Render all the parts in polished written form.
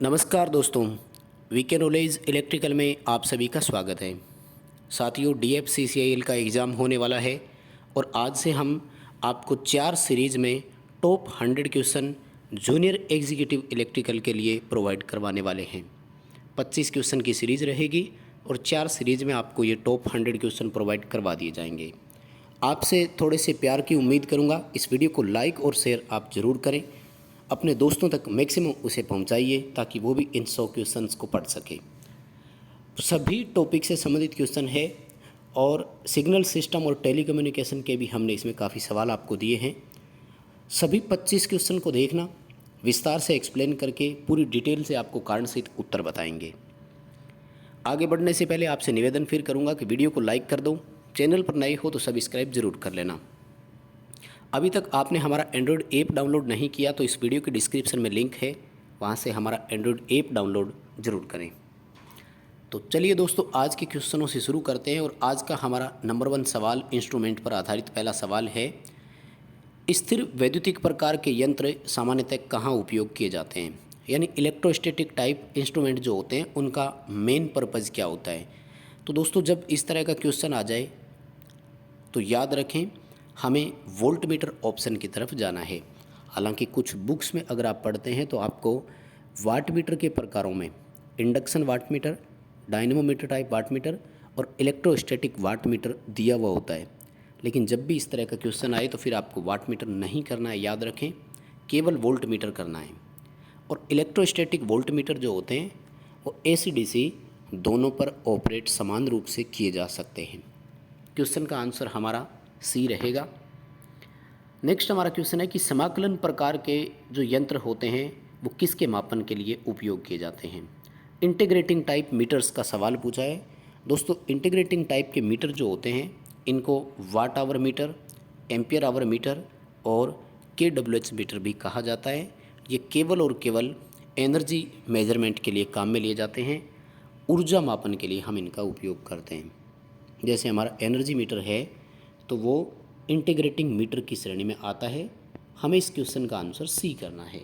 नमस्कार दोस्तों, VK knowledge electrical में आप सभी का स्वागत है। साथियों, DFCCIL का एग्ज़ाम होने वाला है और आज से हम आपको 4 सीरीज़ में top 100 question junior executive electrical के लिए प्रोवाइड करवाने वाले हैं। 25 क्वेश्चन की सीरीज़ रहेगी और 4 सीरीज़ में आपको ये टॉप 100 क्वेश्चन प्रोवाइड करवा दिए जाएंगे। आपसे थोड़े से प्यार की उम्मीद करूँगा। इस वीडियो को लाइक और शेयर आप ज़रूर करें, अपने दोस्तों तक मैक्सिमम उसे पहुंचाइए ताकि वो भी इन 100 क्वेश्चंस को पढ़ सके। सभी टॉपिक से संबंधित क्वेश्चन है और सिग्नल सिस्टम और टेलीकम्युनिकेशन के भी हमने इसमें काफ़ी सवाल आपको दिए हैं। सभी 25 क्वेश्चन को देखना, विस्तार से एक्सप्लेन करके पूरी डिटेल से आपको कारण सहित उत्तर बताएंगे। आगे बढ़ने से पहले आपसे निवेदन फिर करूँगा कि वीडियो को लाइक कर दो, चैनल पर नए हो तो सब्सक्राइब ज़रूर कर लेना। अभी तक आपने हमारा एंड्रॉयड ऐप डाउनलोड नहीं किया तो इस वीडियो के डिस्क्रिप्शन में लिंक है, वहाँ से हमारा एंड्रॉयड ऐप डाउनलोड ज़रूर करें। तो चलिए दोस्तों, आज के क्वेश्चनों से शुरू करते हैं और आज का हमारा नंबर 1 सवाल इंस्ट्रूमेंट पर आधारित पहला सवाल है। स्थिर वैद्युतिक प्रकार के यंत्र सामान्यतः कहाँ उपयोग किए जाते हैं? यानी इलेक्ट्रोस्टैटिक टाइप इंस्ट्रूमेंट जो होते हैं उनका मेन पर्पज़ क्या होता है? तो दोस्तों, जब इस तरह का क्वेश्चन आ जाए तो याद रखें, हमें वोल्ट मीटर ऑप्शन की तरफ जाना है। हालांकि कुछ बुक्स में अगर आप पढ़ते हैं तो आपको वाट मीटर के प्रकारों में induction watt meter, dynamometer type watt meter और इलेक्ट्रोस्टैटिक वाट मीटर दिया हुआ होता है। लेकिन जब भी इस तरह का क्वेश्चन आए तो फिर आपको वाट मीटर नहीं करना है, याद रखें, केवल वोल्ट मीटर करना है। और इलेक्ट्रोस्टैटिक वोल्ट मीटर जो होते हैं वो AC DC दोनों पर ऑपरेट समान रूप से किए जा सकते हैं। क्वेश्चन का आंसर हमारा C रहेगा। नेक्स्ट हमारा क्वेश्चन है कि समाकलन प्रकार के जो यंत्र होते हैं वो किसके मापन के लिए उपयोग किए जाते हैं? इंटीग्रेटिंग टाइप मीटर्स का सवाल पूछा है। दोस्तों, इंटीग्रेटिंग टाइप के मीटर जो होते हैं इनको watt hour meter, ampere hour meter और KWH मीटर भी कहा जाता है। ये केवल और केवल एनर्जी मेजरमेंट के लिए काम में लिए जाते हैं, ऊर्जा मापन के लिए हम इनका उपयोग करते हैं। जैसे हमारा एनर्जी मीटर है तो वो इंटीग्रेटिंग मीटर की श्रेणी में आता है। हमें इस क्वेश्चन का आंसर C करना है।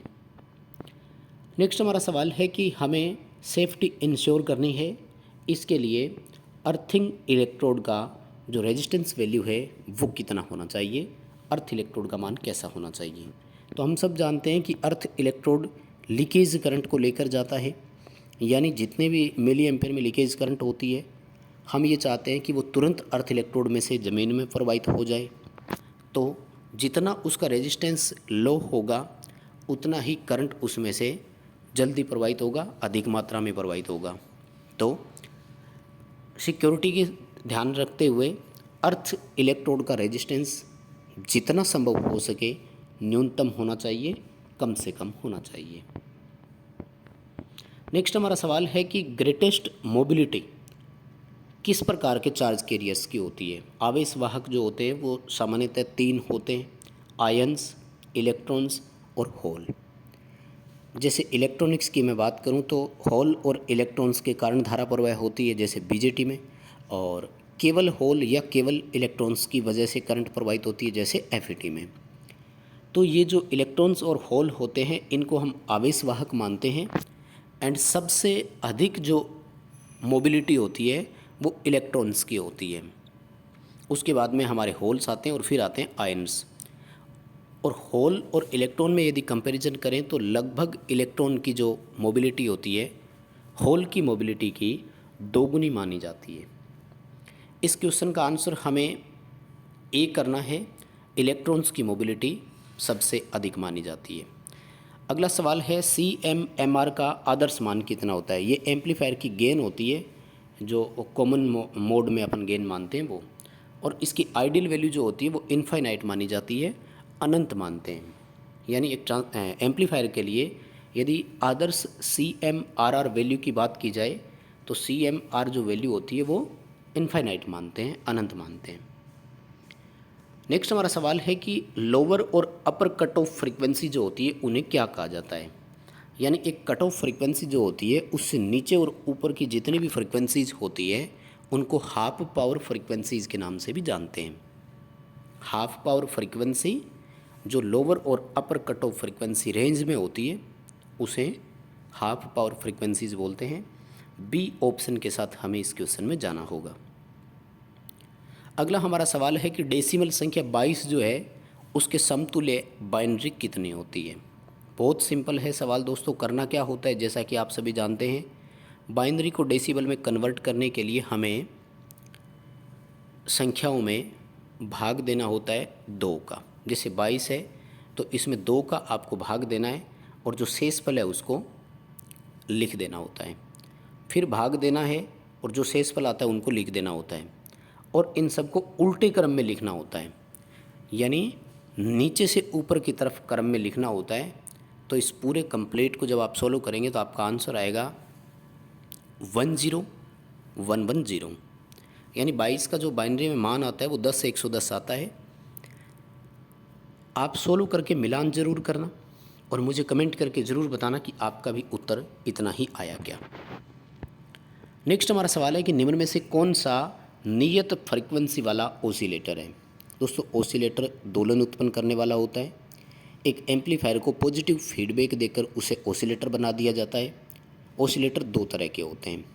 नेक्स्ट हमारा सवाल है कि हमें सेफ्टी इंश्योर करनी है, इसके लिए अर्थिंग इलेक्ट्रोड का जो रेजिस्टेंस वैल्यू है वो कितना होना चाहिए, अर्थ इलेक्ट्रोड का मान कैसा होना चाहिए? तो हम सब जानते हैं कि अर्थ इलेक्ट्रोड लीकेज करंट को लेकर जाता है, यानी जितने भी मिली एम्पेयर में लीकेज करंट होती है हम ये चाहते हैं कि वो तुरंत अर्थ इलेक्ट्रोड में से ज़मीन में प्रवाहित हो जाए। तो जितना उसका रेजिस्टेंस लो होगा उतना ही करंट उसमें से जल्दी प्रवाहित होगा, अधिक मात्रा में प्रवाहित होगा। तो सिक्योरिटी के ध्यान रखते हुए अर्थ इलेक्ट्रोड का रेजिस्टेंस जितना संभव हो सके न्यूनतम होना चाहिए, कम से कम होना चाहिए। नेक्स्ट हमारा सवाल है कि ग्रेटेस्ट मोबिलिटी किस प्रकार के चार्ज कैरियर्स की होती है? आवेश वाहक जो होते हैं वो सामान्यतः 3 होते हैं, आयंस, इलेक्ट्रॉन्स और होल। जैसे इलेक्ट्रॉनिक्स की मैं बात करूं तो होल और इलेक्ट्रॉन्स के कारण धारा प्रवाह होती है, जैसे BJT में, और केवल होल या केवल इलेक्ट्रॉन्स की वजह से करंट प्रवाहित होती है, जैसे FET में। तो ये जो इलेक्ट्रॉन्स और होल होते हैं इनको हम आवेश वाहक मानते हैं। एंड सबसे अधिक जो मोबिलिटी होती है वो इलेक्ट्रॉन्स की होती है। उसके बाद में हमारे होल्स आते हैं और फिर आते हैं आयन्स। और होल और इलेक्ट्रॉन में यदि कंपैरिजन करें तो लगभग इलेक्ट्रॉन की जो मोबिलिटी होती है होल की मोबिलिटी की दोगुनी मानी जाती है। इस क्वेश्चन का आंसर हमें A करना है, इलेक्ट्रॉन्स की मोबिलिटी सबसे अधिक मानी जाती है। अगला सवाल है CMMR का आदर्श मान कितना होता है? ये एम्पलीफायर की गेन होती है जो कॉमन मोड में अपन गेन मानते हैं वो, और इसकी आइडियल वैल्यू जो होती है वो इनफाइनाइट मानी जाती है, अनंत मानते हैं। यानी एक एम्पलीफायर के लिए यदि आदर्श CMRR वैल्यू की बात की जाए तो CMR जो वैल्यू होती है वो इनफाइनाइट मानते हैं, अनंत मानते हैं। नेक्स्ट हमारा सवाल है कि लोअर और अपर कट ऑफ फ्रीक्वेंसी जो होती है उन्हें क्या कहा जाता है? यानी एक कट ऑफ फ्रीक्वेंसी जो होती है उससे नीचे और ऊपर की जितनी भी फ्रीक्वेंसीज होती है उनको हाफ पावर फ्रीक्वेंसीज के नाम से भी जानते हैं। हाफ पावर फ्रीक्वेंसी जो लोअर और upper cut off frequency range में होती है उसे हाफ पावर फ्रीक्वेंसीज बोलते हैं। बी ऑप्शन के साथ हमें इस क्वेश्चन में जाना होगा। अगला हमारा सवाल है कि डेसिमल संख्या 22 जो है उसके समतुल्य बाइनरी कितनी होती है। बहुत सिंपल है सवाल दोस्तों। करना क्या होता है, जैसा कि आप सभी जानते हैं, बाइनरी को डेसिबल में कन्वर्ट करने के लिए हमें संख्याओं में भाग देना होता है 2 का। जैसे 22 है तो इसमें 2 का आपको भाग देना है और जो शेषफल है उसको लिख देना होता है। फिर भाग देना है और जो शेषफल आता है उनको लिख देना होता है और इन सबको उल्टे क्रम में लिखना होता है, यानी नीचे से ऊपर की तरफ क्रम में लिखना होता है। तो इस पूरे कंप्लीट को जब आप सॉल्व करेंगे तो आपका आंसर आएगा 10110, यानी 22 का जो बाइनरी में मान आता है वो 10 से 110 आता है। आप सोल्व करके मिलान ज़रूर करना और मुझे कमेंट करके ज़रूर बताना कि आपका भी उत्तर इतना ही आया क्या। नेक्स्ट हमारा सवाल है कि निम्न में से कौन सा नियत फ्रीक्वेंसी वाला ओसिलेटर है। दोस्तों ओसिलेटर दोलन उत्पन्न करने वाला होता है। एक एम्पलीफायर को पॉजिटिव फीडबैक देकर उसे ओसिलेटर बना दिया जाता है। ओसिलेटर 2 तरह के होते हैं,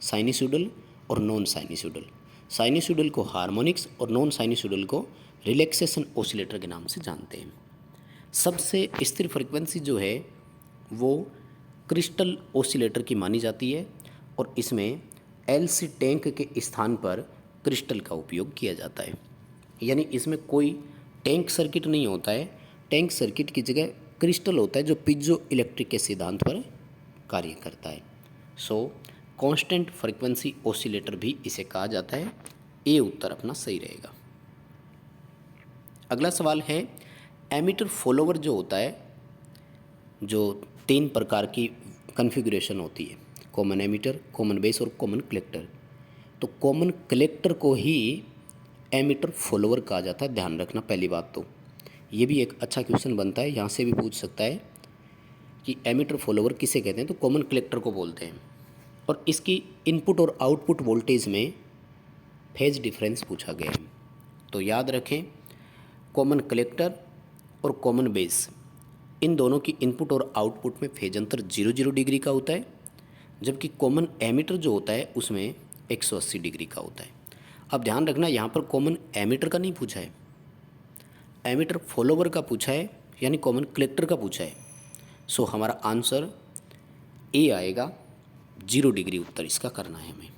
साइनसॉइडल और नॉन साइनसॉइडल। साइनसॉइडल को हार्मोनिक्स और नॉन साइनसॉइडल को रिलैक्सेशन ओसिलेटर के नाम से जानते हैं। सबसे स्थिर फ्रीक्वेंसी जो है वो क्रिस्टल ओसिलेटर की मानी जाती है और इसमें एलसी टैंक के स्थान पर क्रिस्टल का उपयोग किया जाता है, यानी इसमें कोई टैंक सर्किट नहीं होता है। टैंक सर्किट की जगह क्रिस्टल होता है जो पिज़ो इलेक्ट्रिक के सिद्धांत पर कार्य करता है। सो कांस्टेंट फ्रीक्वेंसी ओसिलेटर भी इसे कहा जाता है। ये उत्तर अपना सही रहेगा। अगला सवाल है एमिटर फॉलोवर जो होता है, जो 3 प्रकार की कॉन्फ़िगरेशन होती है, कॉमन एमिटर, कॉमन बेस और कॉमन कलेक्टर। तो कॉमन कलेक्टर को ही एमिटर फॉलोवर कहा जाता है, ध्यान रखना पहली बात। तो ये भी एक अच्छा क्वेश्चन बनता है, यहाँ से भी पूछ सकता है कि एमिटर फॉलोवर किसे कहते हैं, तो कॉमन कलेक्टर को बोलते हैं। और इसकी इनपुट और आउटपुट वोल्टेज में फेज डिफरेंस पूछा गया है। तो याद रखें, कॉमन कलेक्टर और कॉमन बेस, इन दोनों की इनपुट और आउटपुट में फेज अंतर 0 डिग्री का होता है, जबकि कॉमन एमिटर जो होता है उसमें 180 डिग्री का होता है। अब ध्यान रखना, यहाँ पर कॉमन एमिटर का नहीं पूछा है, एमिटर फॉलोवर का पूछा है, यानी कॉमन कलेक्टर का पूछा है। सो हमारा आंसर ए आएगा, 0 डिग्री उत्तर इसका करना है हमें।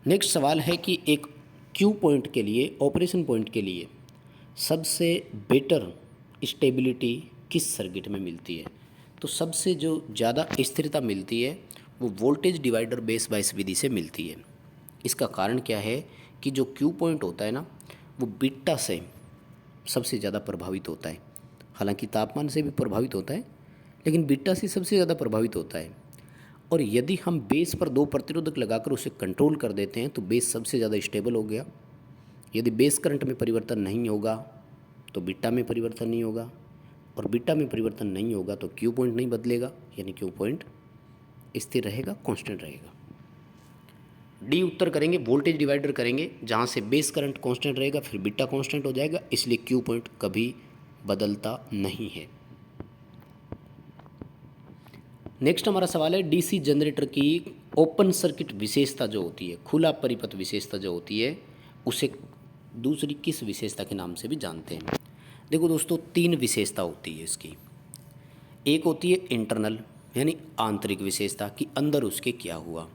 नेक्स्ट सवाल है कि एक क्यू पॉइंट के लिए, ऑपरेशन पॉइंट के लिए सबसे बेटर स्टेबिलिटी किस सर्किट में मिलती है। तो सबसे जो ज़्यादा स्थिरता मिलती है वो वोल्टेज डिवाइडर बेस बायस विधि से मिलती है। इसका कारण क्या है कि जो क्यू पॉइंट होता है ना वो बीटा से सबसे ज़्यादा प्रभावित होता है। हालांकि तापमान से भी प्रभावित होता है, लेकिन बीटा से सबसे ज़्यादा प्रभावित होता है। और यदि हम बेस पर 2 प्रतिरोधक लगाकर उसे कंट्रोल कर देते हैं तो बेस सबसे ज़्यादा स्टेबल हो गया। यदि बेस करंट में परिवर्तन नहीं होगा तो बीटा में परिवर्तन नहीं होगा, और बीटा में परिवर्तन नहीं होगा तो क्यू पॉइंट नहीं बदलेगा, यानी क्यू पॉइंट स्थिर रहेगा, कांस्टेंट रहेगा। डी उत्तर करेंगे, वोल्टेज डिवाइडर करेंगे, जहाँ से बेस करंट कांस्टेंट रहेगा फिर बीटा कांस्टेंट हो जाएगा, इसलिए क्यू पॉइंट कभी बदलता नहीं है। नेक्स्ट हमारा सवाल है डीसी जनरेटर की ओपन सर्किट विशेषता जो होती है, खुला परिपथ विशेषता जो होती है, उसे दूसरी किस विशेषता के नाम से भी जानते हैं। देखो दोस्तों, 3 विशेषता होती है इसकी। एक होती है इंटरनल, यानी आंतरिक विशेषता कि अंदर उसके क्या हुआ।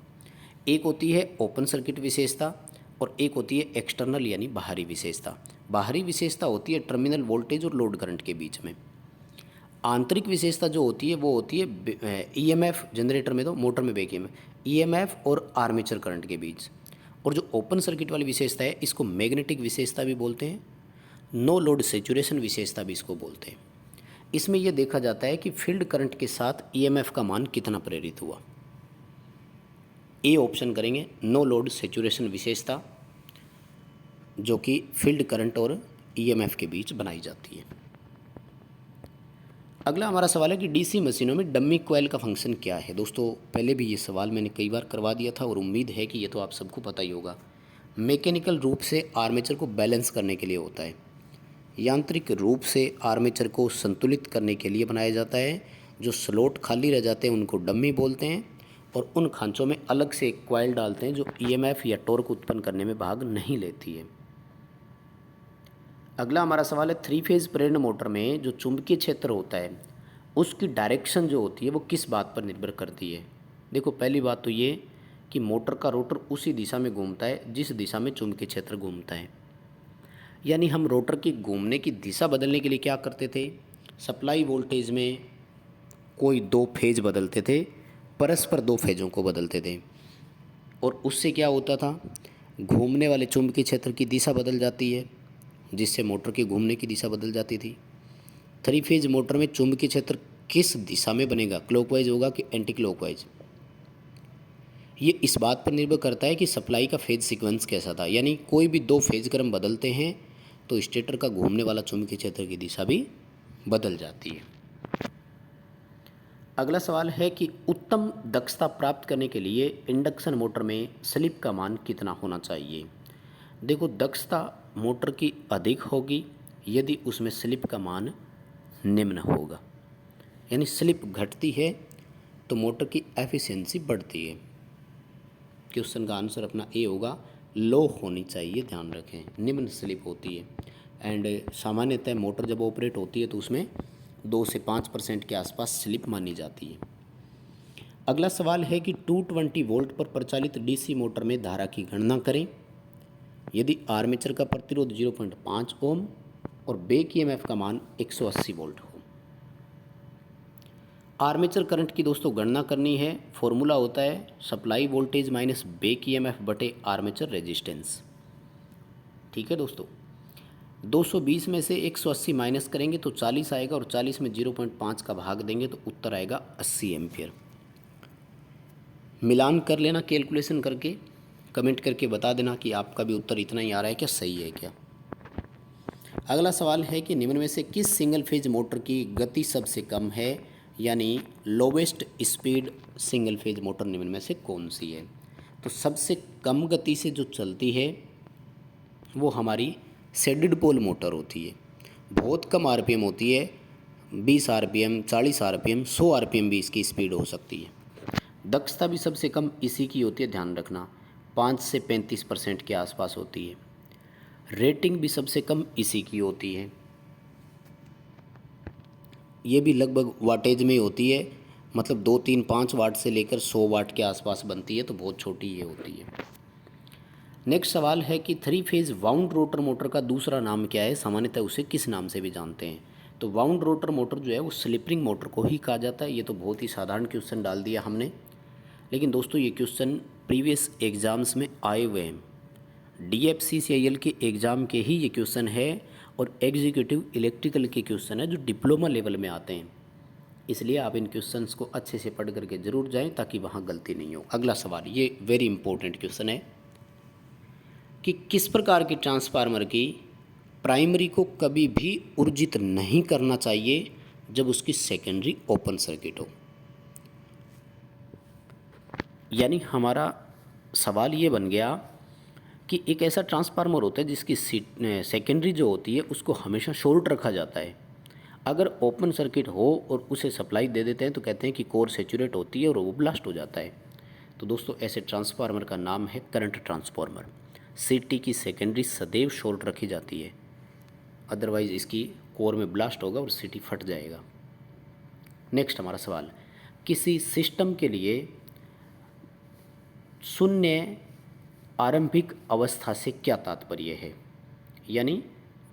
एक होती है ओपन सर्किट विशेषता और एक होती है एक्सटर्नल यानी बाहरी विशेषता। बाहरी विशेषता होती है टर्मिनल वोल्टेज और लोड करंट के बीच में। आंतरिक विशेषता जो होती है वो होती है ईएमएफ, जनरेटर में तो, मोटर में बैक ईएमएफ और आर्मेचर करंट के बीच। और जो ओपन सर्किट वाली विशेषता है इसको मैग्नेटिक विशेषता भी बोलते हैं, नो लोड सैचुरेशन विशेषता भी इसको बोलते हैं। इसमें यह देखा जाता है कि फील्ड करंट के साथ ईएमएफ का मान कितना प्रेरित हुआ। ए ऑप्शन करेंगे, नो लोड सैचुरेशन विशेषता, जो कि फील्ड करंट और ईएमएफ के बीच बनाई जाती है। अगला हमारा सवाल है कि डीसी मशीनों में डमी कॉइल का फंक्शन क्या है। दोस्तों पहले भी ये सवाल मैंने कई बार करवा दिया था और उम्मीद है कि ये तो आप सबको पता ही होगा। मैकेनिकल रूप से आर्मेचर को बैलेंस करने के लिए होता है, यांत्रिक रूप से आर्मेचर को संतुलित करने के लिए बनाया जाता है, जो स्लॉट खाली रह जाते हैं उनको डमी बोलते हैं, और उन खांचों में अलग से एक कॉइल डालते हैं जो ईएमएफ या टॉर्क उत्पन्न करने में भाग नहीं लेती है। अगला हमारा सवाल है, 3 फेज प्रेरण मोटर में जो चुंबकीय क्षेत्र होता है उसकी डायरेक्शन जो होती है वो किस बात पर निर्भर करती है। देखो, पहली बात तो ये कि मोटर का रोटर उसी दिशा में घूमता है जिस दिशा में चुंबकीय क्षेत्र घूमता है। यानी हम रोटर की घूमने की दिशा बदलने के लिए क्या करते थे, सप्लाई वोल्टेज में कोई 2 फेज बदलते थे, परस्पर 2 फेजों को बदलते थे, और उससे क्या होता था, घूमने वाले चुंबकीय क्षेत्र की दिशा बदल जाती है जिससे मोटर के घूमने की दिशा बदल जाती थी। 3 फेज मोटर में चुंबकीय क्षेत्र किस दिशा में बनेगा, क्लॉकवाइज होगा कि एंटी क्लॉकवाइज, ये इस बात पर निर्भर करता है कि सप्लाई का फेज सीक्वेंस कैसा था। यानी कोई भी 2 फेज क्रम बदलते हैं तो स्टेटर का घूमने वाला चुंबकीय क्षेत्र की दिशा भी बदल जाती है। अगला सवाल है कि उत्तम दक्षता प्राप्त करने के लिए इंडक्शन मोटर में स्लिप का मान कितना होना चाहिए। देखो, दक्षता मोटर की अधिक होगी यदि उसमें स्लिप का मान निम्न होगा, यानी स्लिप घटती है तो मोटर की एफिशिएंसी बढ़ती है। क्वेश्चन का आंसर अपना ए होगा, लो होनी चाहिए, ध्यान रखें, निम्न स्लिप होती है। एंड सामान्यतः मोटर जब ऑपरेट होती है तो उसमें 2 से 5% के आसपास स्लिप मानी जाती है। अगला सवाल है कि 220 वोल्ट पर प्रचालित डीसी मोटर में धारा की गणना करें यदि आर्मेचर का प्रतिरोध 0.5 ओम और बैक ईएमएफ का मान 180 वोल्ट हो। आर्मेचर करंट की दोस्तों गणना करनी है, फॉर्मूला होता है supply voltage minus back EMF बटे आर्मेचर रेजिस्टेंस। ठीक है दोस्तों, 220 में से 180 माइनस करेंगे तो 40 आएगा, और 40 में 0.5 का भाग देंगे तो उत्तर आएगा 80 एम्पियर। मिलान कर लेना कैलकुलेशन करके, कमेंट करके बता देना कि आपका भी उत्तर इतना ही आ रहा है क्या, सही है क्या। अगला सवाल है कि निम्न में से किस सिंगल फेज मोटर की गति सबसे कम है, यानी lowest speed single phase motor निम्न में से कौन सी है। तो सबसे कम गति से जो चलती है वो हमारी शेडेड पोल मोटर होती है। बहुत कम आरपीएम होती है, 20 आरपीएम, 40 आरपीएम, 100 आरपीएम भी इसकी स्पीड हो सकती है। दक्षता भी सबसे कम इसी की होती है, ध्यान रखना, 5 से 35% के आसपास होती है। रेटिंग भी सबसे कम इसी की होती है, ये भी लगभग वाटेज में होती है, मतलब 2, 3, 5 वाट से लेकर 100 वाट के आसपास बनती है, तो बहुत छोटी ये होती है। नेक्स्ट सवाल है कि 3 फेज वाउंड रोटर मोटर का दूसरा नाम क्या है, सामान्यतः उसे किस नाम से भी जानते हैं। तो वाउंड रोटर मोटर जो है वो स्लिप रिंग मोटर को ही कहा जाता है। ये तो बहुत ही साधारण क्वेश्चन डाल दिया हमने, लेकिन दोस्तों ये क्वेश्चन प्रीवियस एग्जाम्स में आए हुए हैं, DFCCIL के एग्ज़ाम के ही ये क्वेश्चन है, और एग्जीक्यूटिव इलेक्ट्रिकल के क्वेश्चन है जो डिप्लोमा लेवल में आते हैं। इसलिए आप इन क्वेश्चंस को अच्छे से पढ़ करके ज़रूर जाएं ताकि वहाँ गलती नहीं हो। अगला सवाल, ये वेरी इंपॉर्टेंट क्वेश्चन है कि किस प्रकार के ट्रांसफार्मर की प्राइमरी को कभी भी ऊर्जित नहीं करना चाहिए जब उसकी सेकेंडरी ओपन सर्किट हो। यानी हमारा सवाल ये बन गया कि एक ऐसा ट्रांसफार्मर होता है जिसकी सेकेंडरी जो होती है उसको हमेशा शॉर्ट रखा जाता है। अगर ओपन सर्किट हो और उसे सप्लाई दे देते हैं तो कहते हैं कि कोर सैचुरेट होती है और वो ब्लास्ट हो जाता है। तो दोस्तों ऐसे ट्रांसफार्मर का नाम है करंट ट्रांसफार्मर। सीटी की सेकेंडरी सदैव शॉर्ट रखी जाती है, अदरवाइज इसकी कोर में ब्लास्ट होगा और सीटी फट जाएगा। नेक्स्ट हमारा सवाल, किसी सिस्टम के लिए शून्य आरंभिक अवस्था से क्या तात्पर्य है, यानी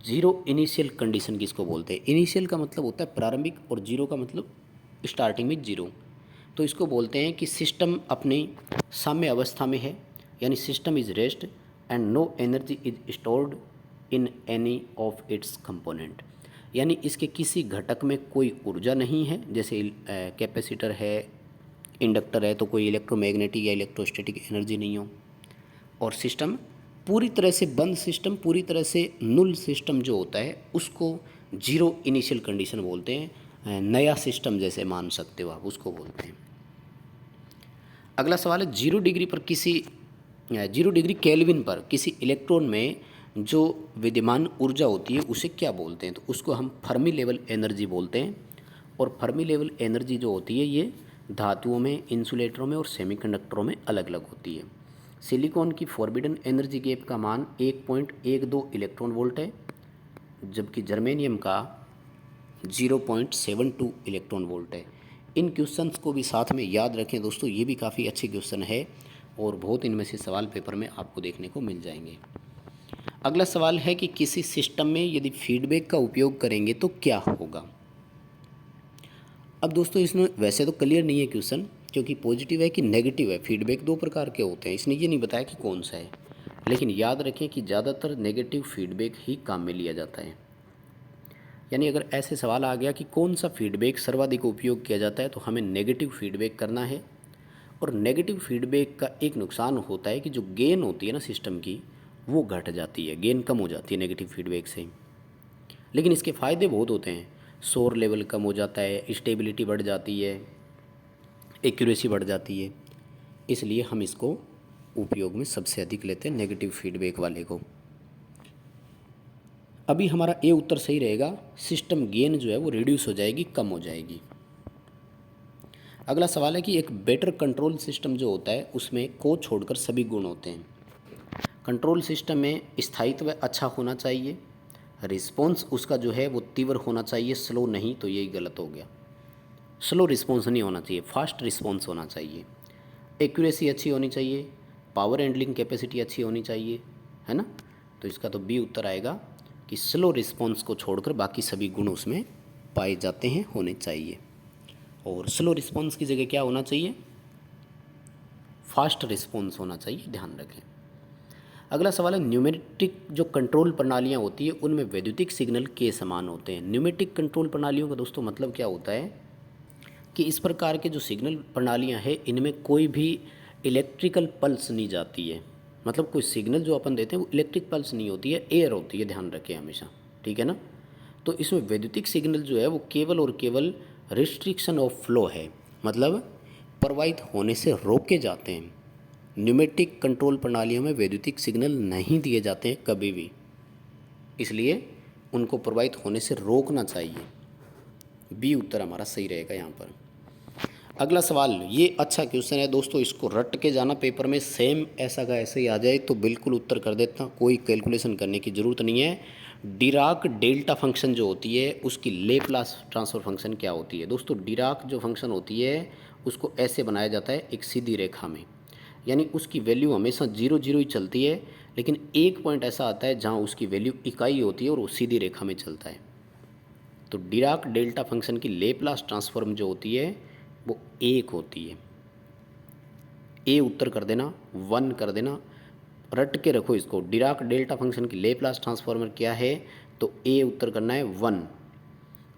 जीरो इनिशियल कंडीशन किसको बोलते हैं। इनिशियल का मतलब होता है प्रारंभिक और जीरो का मतलब स्टार्टिंग में जीरो। तो इसको बोलते हैं कि सिस्टम अपनी साम्य अवस्था में है, यानी system is rest and no energy is stored in any of its component, यानी इसके किसी घटक में कोई ऊर्जा नहीं है, जैसे कैपेसिटर है, इंडक्टर है, तो कोई इलेक्ट्रोमैग्नेटिक या इलेक्ट्रोस्टैटिक एनर्जी नहीं हो, और सिस्टम पूरी तरह से बंद सिस्टम, पूरी तरह से नुल सिस्टम जो होता है उसको जीरो इनिशियल कंडीशन बोलते हैं। नया सिस्टम जैसे मान सकते हो आप, उसको बोलते हैं। अगला सवाल है, 0 डिग्री केल्विन पर किसी इलेक्ट्रॉन में जो विद्यमान ऊर्जा होती है उसे क्या बोलते हैं। तो उसको हम फर्मी लेवल एनर्जी बोलते हैं, और फर्मी लेवल एनर्जी जो होती है ये धातुओं में, इंसुलेटरों में और सेमीकंडक्टरों में अलग अलग होती है। सिलिकॉन की फॉरबिडन एनर्जी गैप का मान 1.12 इलेक्ट्रॉन वोल्ट है, जबकि जर्मेनियम का 0.72 इलेक्ट्रॉन वोल्ट है। इन क्वेश्चंस को भी साथ में याद रखें दोस्तों, ये भी काफ़ी अच्छे क्वेश्चन है और बहुत इनमें से सवाल पेपर में आपको देखने को मिल जाएंगे। अगला सवाल है कि किसी सिस्टम में यदि फीडबैक का उपयोग करेंगे तो क्या होगा। अब दोस्तों इसमें वैसे तो क्लियर नहीं है क्वेश्चन, क्योंकि पॉजिटिव है कि नेगेटिव है। फीडबैक दो प्रकार के होते हैं, इसने ये नहीं बताया कि कौन सा है, लेकिन याद रखें कि ज़्यादातर नेगेटिव फीडबैक ही काम में लिया जाता है। यानी अगर ऐसे सवाल आ गया कि कौन सा फीडबैक सर्वाधिक उपयोग किया जाता है, तो हमें नेगेटिव फीडबैक करना है। और नेगेटिव फीडबैक का एक नुकसान होता है कि जो गेन होती है ना सिस्टम की, वो घट जाती है, गेन कम हो जाती है नेगेटिव फीडबैक से। लेकिन इसके फ़ायदे बहुत होते हैं, शोर लेवल कम हो जाता है, स्टेबिलिटी बढ़ जाती है, एक्यूरेसी बढ़ जाती है। इसलिए हम इसको उपयोग में सबसे अधिक लेते हैं, नेगेटिव फीडबैक वाले को। अभी हमारा ए उत्तर सही रहेगा, सिस्टम गेन जो है वो रिड्यूस हो जाएगी, कम हो जाएगी। अगला सवाल है कि एक बेटर कंट्रोल सिस्टम जो होता है उसमें को छोड़कर सभी गुण होते हैं। कंट्रोल सिस्टम में स्थायित्व अच्छा होना चाहिए, रिस्पॉन्स उसका जो है वो तीव्र होना चाहिए, स्लो नहीं, तो यही गलत हो गया। स्लो रिस्पॉन्स नहीं होना चाहिए, फास्ट रिस्पॉन्स होना चाहिए। एक्यूरेसी अच्छी होनी चाहिए, पावर हैंडलिंग कैपेसिटी अच्छी होनी चाहिए, है ना। तो इसका तो बी उत्तर आएगा कि स्लो रिस्पॉन्स को छोड़कर बाकी सभी गुण उसमें पाए जाते हैं, होने चाहिए। और स्लो रिस्पॉन्स की जगह क्या होना चाहिए, फास्ट रिस्पॉन्स होना चाहिए, ध्यान रखें। अगला सवाल है, न्यूमेटिक जो कंट्रोल प्रणालियाँ होती है उनमें वैद्युतिक सिग्नल के समान होते हैं। न्यूमेटिक कंट्रोल प्रणालियों का दोस्तों मतलब क्या होता है कि इस प्रकार के जो सिग्नल प्रणालियाँ हैं इनमें कोई भी इलेक्ट्रिकल पल्स नहीं जाती है। मतलब कोई सिग्नल जो अपन देते हैं वो इलेक्ट्रिक पल्स नहीं होती है, एयर होती है, ध्यान रखें हमेशा, ठीक है ना। तो इसमें वैद्युतिक सिग्नल जो है वो केवल और केवल रिस्ट्रिक्शन ऑफ फ्लो है, मतलब प्रवाहित होने से रोके जाते हैं। न्यूमेटिक कंट्रोल प्रणालियों में वैद्युतिक सिग्नल नहीं दिए जाते हैं कभी भी, इसलिए उनको प्रवाहित होने से रोकना चाहिए। बी उत्तर हमारा सही रहेगा यहाँ पर। अगला सवाल, ये अच्छा क्वेश्चन है दोस्तों, इसको रट के जाना पेपर में, सेम ऐसा का ऐसे ही आ जाए तो बिल्कुल उत्तर कर देता, कोई कैलकुलेशन करने की ज़रूरत नहीं है। डिराक डेल्टा फंक्शन जो होती है उसकी लेप्लास ट्रांसफर फंक्शन क्या होती है। दोस्तों डिराक जो फंक्शन होती है उसको ऐसे बनाया जाता है एक सीधी रेखा में, यानी उसकी वैल्यू हमेशा 0 0 ही चलती है, लेकिन एक पॉइंट ऐसा आता है जहाँ उसकी वैल्यू इकाई होती है और वो सीधी रेखा में चलता है। तो डिराक डेल्टा फंक्शन की लेप्लास ट्रांसफॉर्म जो होती है वो 1 होती है। ए उत्तर कर देना, 1 कर देना, रट के रखो इसको। डिराक डेल्टा फंक्शन की लेप्लास ट्रांसफॉर्मर क्या है, तो ए उत्तर करना है 1।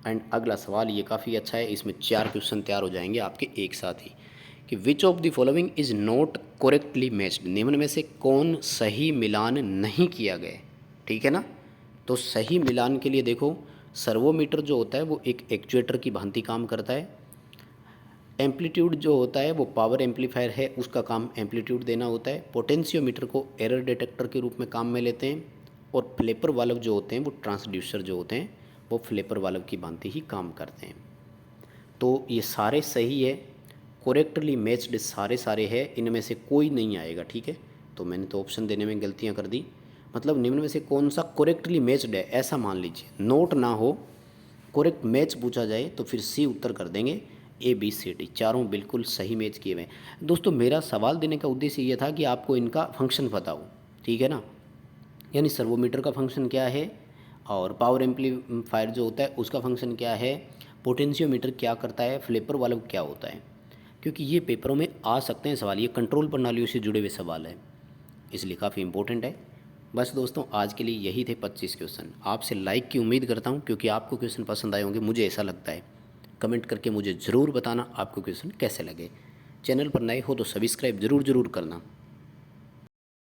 एंड अगला सवाल ये काफ़ी अच्छा है, इसमें 4 क्वेश्चन तैयार हो जाएंगे आपके एक साथ ही, कि which of the following is not correctly matched. निम्न में से कौन सही मिलान नहीं किया गया, ठीक है ना। तो सही मिलान के लिए देखो, सर्वोमीटर जो होता है वो एक एक्चुएटर की भांति काम करता है। एम्पलीट्यूड जो होता है वो पावर एम्पलीफायर है, उसका काम एम्पलीट्यूड देना होता है। पोटेंशियोमीटर को एरर डिटेक्टर के रूप में काम में लेते हैं। और फ्लेपर वाल्व जो होते हैं वो ट्रांसड्यूसर जो होते हैं वो फ्लेपर वाल्व की भांति ही काम करते हैं। तो ये सारे सही है, करेक्टली मैच्ड सारे है, इनमें से कोई नहीं आएगा, ठीक है। तो मैंने तो ऑप्शन देने में गलतियाँ कर दी, मतलब निम्न में से कौन सा करेक्टली मैच्ड है ऐसा मान लीजिए, नोट ना हो, करेक्ट मैच पूछा जाए तो फिर सी उत्तर कर देंगे। ए बी सी डी चारों बिल्कुल सही मैच किए हुए। दोस्तों मेरा सवाल देने का उद्देश्य ये था कि आपको इनका फंक्शन पता हो, ठीक है ना। यानी सर्वोमीटर का फंक्शन क्या है, और पावर एम्पलीफायर जो होता है उसका फंक्शन क्या है, पोटेंशियोमीटर क्या करता है, फ्लिपर वाल्व क्या होता है, क्योंकि ये पेपरों में आ सकते हैं सवाल, ये कंट्रोल प्रणालियों से जुड़े हुए सवाल है, इसलिए काफ़ी इंपॉर्टेंट है। बस दोस्तों आज के लिए यही थे 25 क्वेश्चन। आपसे लाइक की उम्मीद करता हूँ, क्योंकि आपको क्वेश्चन पसंद आए होंगे, मुझे ऐसा लगता है। कमेंट करके मुझे ज़रूर बताना आपको क्वेश्चन कैसे लगे। चैनल पर नए हो तो सब्सक्राइब ज़रूर करना।